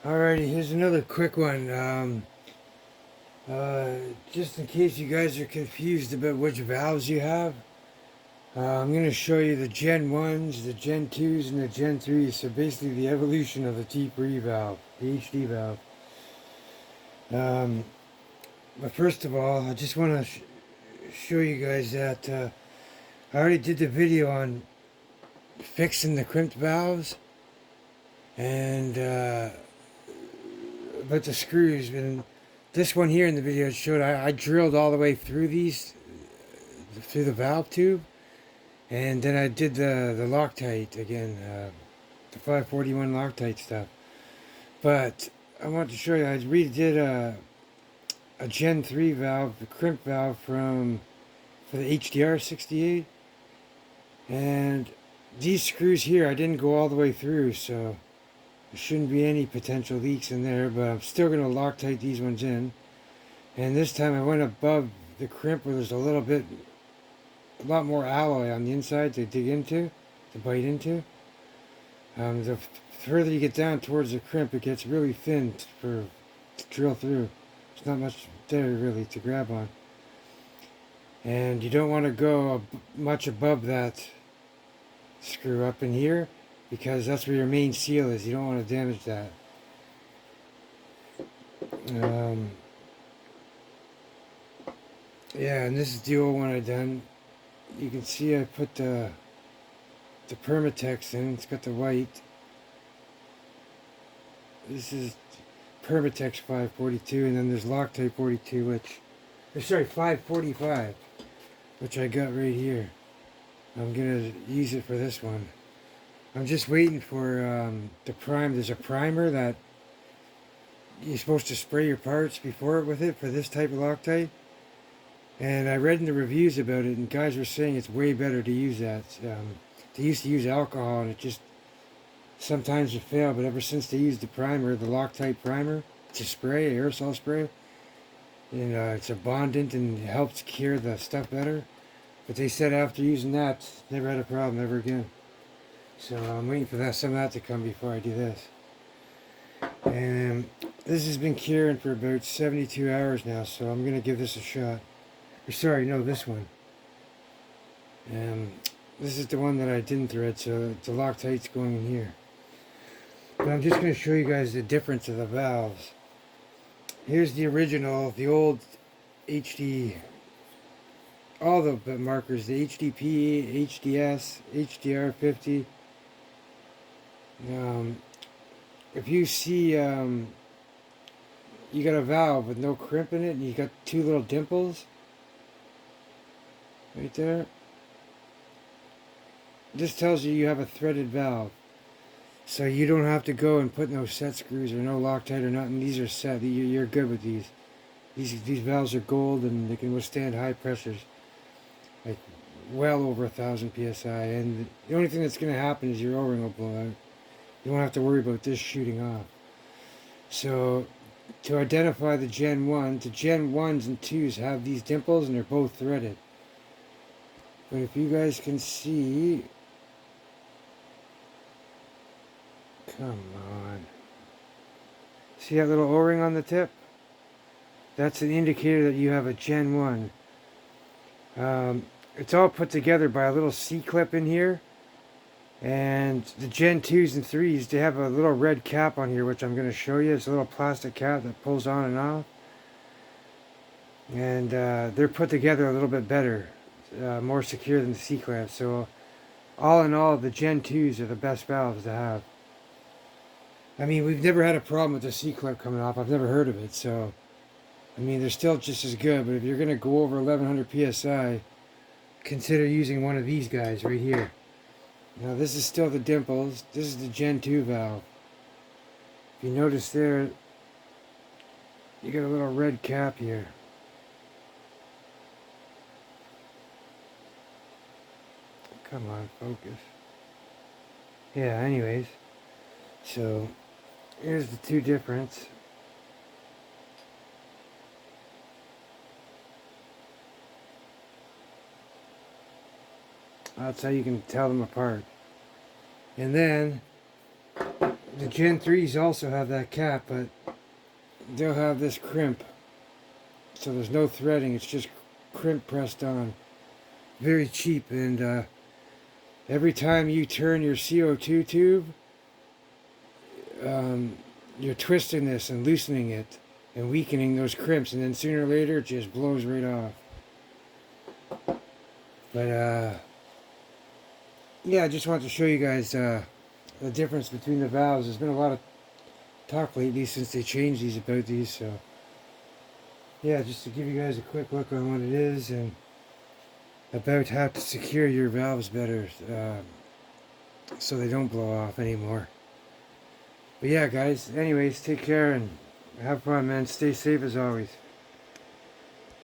Alrighty, here's another quick one. Just in case you guys are confused about which valves you have, I'm going to show you the Gen 1s, the Gen 2s, and the Gen 3s. So basically the evolution of the T4E valve, the HD valve. Um, but first of all, I just want to show you guys that I already did the video on fixing the crimped valves and about the screws. And this one here in the video showed I drilled all the way through through the valve tube, and then I did the Loctite again, the 541 Loctite stuff. But I want to show you, I redid a Gen 3 valve, the crimp valve for the HDR 68, and these screws here I didn't go all the way through, so there shouldn't be any potential leaks in there, but I'm still going to Loctite these ones in. And this time I went above the crimp where there's a lot more alloy on the inside to dig into, to bite into. The further you get down towards the crimp, it gets really thin to drill through. There's not much there really to grab on. And you don't want to go much above that screw up in here, because that's where your main seal is. You don't want to damage that. Yeah, and this is the old one I done. You can see I put the Permatex in. It's got the white. This is Permatex 542, and then there's Loctite 42, or sorry, 545, which I got right here. I'm gonna use it for this one. I'm just waiting for the prime. There's a primer that you're supposed to spray your parts before it with it for this type of Loctite. And I read in the reviews about it, and guys were saying it's way better to use that. They used to use alcohol, and it just sometimes would fail. But ever since they used the primer, the Loctite primer, it's a spray, aerosol spray, and it's abundant and it helps cure the stuff better. But they said after using that, never had a problem ever again. So I'm waiting for some of that to come before I do this. And this has been curing for about 72 hours now, so I'm gonna give this a shot. Sorry, no, this one. This is the one that I didn't thread, so the Loctite's going in here. But I'm just going to show you guys the difference of the valves. Here's the original, the old HD, all the markers, the HDP, HDS, HDR50. If you see, you got a valve with no crimp in it, and you got two little dimples right there. This tells you have a threaded valve. So you don't have to go and put no set screws or no Loctite or nothing. These are set. You're good with these. These valves are gold, and they can withstand high pressures, like well over 1,000 psi. And the only thing that's going to happen is your O-ring will blow out. You won't have to worry about this shooting off. So to identify the Gen 1, the Gen 1s and 2s have these dimples, and they're both threaded. But if you guys can see, come on. See that little O-ring on the tip? That's an indicator that you have a Gen 1. It's all put together by a little C-clip in here. And the Gen 2s and 3s, they have a little red cap on here, which I'm going to show you. It's a little plastic cap that pulls on and off. And they're put together a little bit better. More secure than the C-clamp. So all in all, the Gen 2s are the best valves to have. I mean, we've never had a problem with the C-clip coming off. I've never heard of it. So, I mean, they're still just as good. But if you're going to go over 1100 psi, consider using one of these guys right here. Now, this is still the dimples. This is the Gen 2 valve. If you notice there, you got a little red cap here. Come on, focus. Yeah, anyways. So, here's the two difference. That's how you can tell them apart. And then, The Gen 3s also have that cap, but they'll have this crimp. So there's no threading, it's just crimp pressed on. Very cheap, and every time you turn your CO2 tube, you're twisting this and loosening it and weakening those crimps, and then sooner or later it just blows right off. But yeah, I just wanted to show you guys the difference between the valves. There's been a lot of talk lately since they changed these about these, so yeah, just to give you guys a quick look on what it is and about how to secure your valves better so they don't blow off anymore. But yeah, guys, anyways, take care and have fun, man. Stay safe as always.